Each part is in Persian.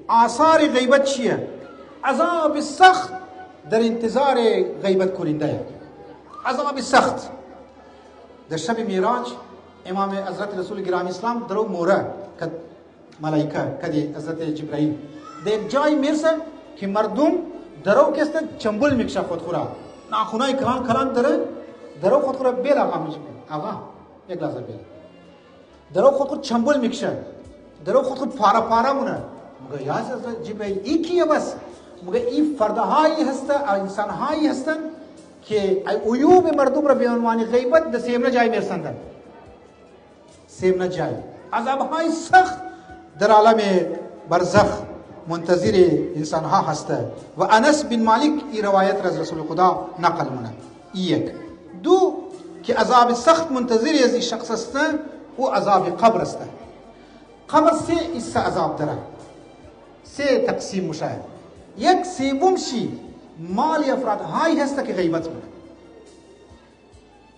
آثار غیبت چیه؟ عذاب سخت در انتظار غیبت کننده. عذاب سخت در شب میراج امام حضرت رسول گرامی اسلام درو موره که ملائکه کدی حضرت جبرائیل در یک جای میرسه که مردم درو کسته چنبل میکشه خودخورا ناخونای کلان کلان درو خودخورا بیل آقا میشه آقا یک لحظه بیل درو خودخور چنبل میکشه درو خودخور پارا پارا مونه مگه یا حضرت جبرائیل ای کیه بس مگه این فردهایی هسته انسانهایی هستن که عیوب مردم را به عنوان غیبت در سیمنه جای میرسندن سیمنه جای عذابهای سخت در عالم برزخ منتظر انسان ها هسته و انس بن مالک این روایت از رسول خدا نقل مونه. یک دو که عذاب سخت منتظر از این شخص است او عذاب قبر است. قبر سه عذاب داره، سه تقسیم میشه. یک سوم شی مال افراد های هسته که غیبت مونه،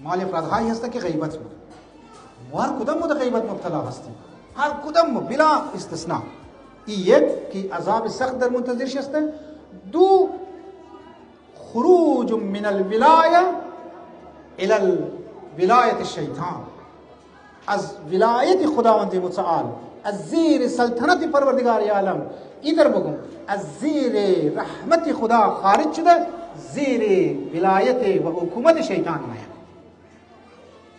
مال افراد های هسته که غیبت مونه. هر کدام ما در غیبت مبتلا هستیم، هر کدام ما بلا استثناء. این یک که عذاب سخت در منتظرش هسته. دو خروج من الولایه الى ولایت الشیطان، از ولایت خداوند متعال، از زیر سلطنت پروردگار عالم ایدر بگم از زیر رحمت خدا خارج شده زیر ولایت و حکومت شیطان میاد.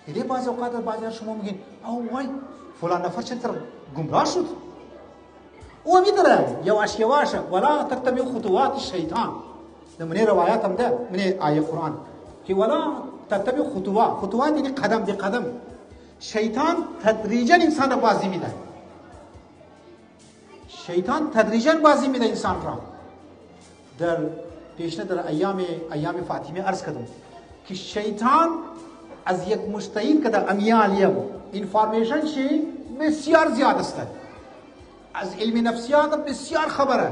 دیگه بعض اوقات بعضی شما میگین او وای فلان نفر چطور گمراه شد، او میدره یواش یواش ولا تتبع خطوات الشیطان. من روایات هم ده من آیه قرآن که ولا تتبع خطوات یعنی قدم به قدم. شیطان تدریجا انسان را بازی میده، شیطان تدریجا بازی میده انسان را. در پیشنه در ایام فاطمه عرض کردم که شیطان از یک مجتهد که در امیالیم انفارمیشن شی بسیار زیاد است، از علم نفسیات بسیار خبره.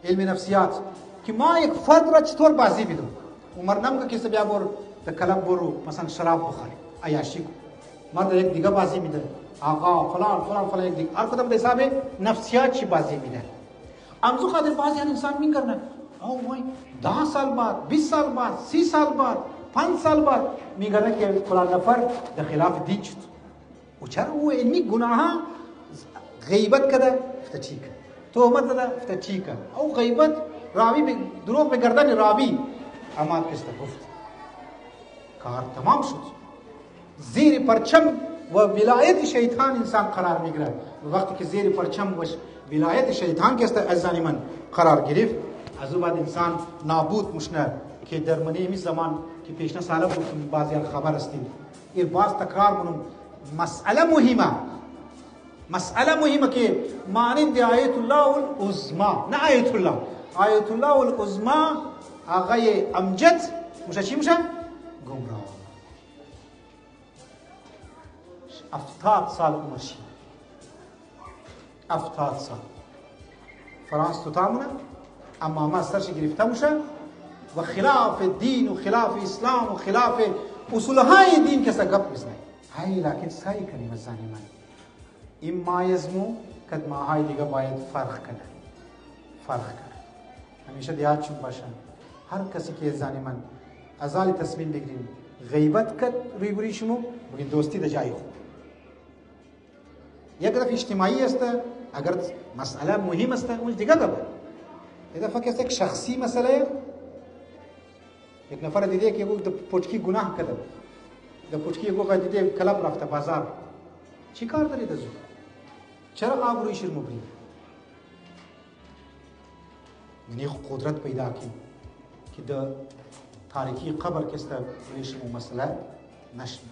علم نفسیات که ما یک فرد را چطور بازی بدم. عمر نم که کسی بیا بر در کلب برو مثلا شراب بخوری عیاشی کو، مرد یک دیگه بازی میده آقا فلان یک دیگه. هر کدام به حساب نفسیات چی بازی میده. امزو خاطر بعضی انسان میگرنه او وای 10 سال بعد 20 سال بعد 30 سال بعد 5 سال بعد میگرنه که فلان نفر در خلاف دین شد. و چرا او علمی گناه غیبت کرده فتچیک تهمت داده فتچیک او غیبت راوی دروغ به گردن راوی اما کسته گفت کار تمام شد. زیر پرچم و ولایت شیطان انسان قرار میگیره. وقتی که زیر پرچم و ولایت شیطان کسته عزیزان من قرار گرفت از او بعد انسان نابود مشنه که در منی زمان که پیشنه ساله گفتم بعضی خبر استیم این باز تکرار منم مسئله مهمه که مانند آیت الله العظمی نه آیت الله العظمی آقای امجد میشه چی میشه؟ گمراه. 70 سال عمرشی 70 سال فرانس تو تامونه اما ما سرش گرفته میشه و خلاف دین و خلاف اسلام و خلاف اصولهای دین کسا گپ بزنه. هی لیکن سعی کنیم از زنی من این مایزمو کد ماهای دیگه باید فرق کنه. همیشه دیاد چون باشن هر کسی که زنی من ازالی تصمیم بگیریم غیبت کد روی بری شما بگین دوستی در جای خوب. یک دفعه اجتماعی است اگر مسئله مهم است اونش دیگه گپ. یک دفعه که یک شخصی مسئله یک نفر دیده که او پوچکی گناه کرده در پوچکی گوگا دیده کلب رفته بازار چی کار دارید از او؟ چرا آبروی شرم بری؟ یعنی قدرت پیدا کی که در تاریکی قبر کسته روی شما مسئله نشنه.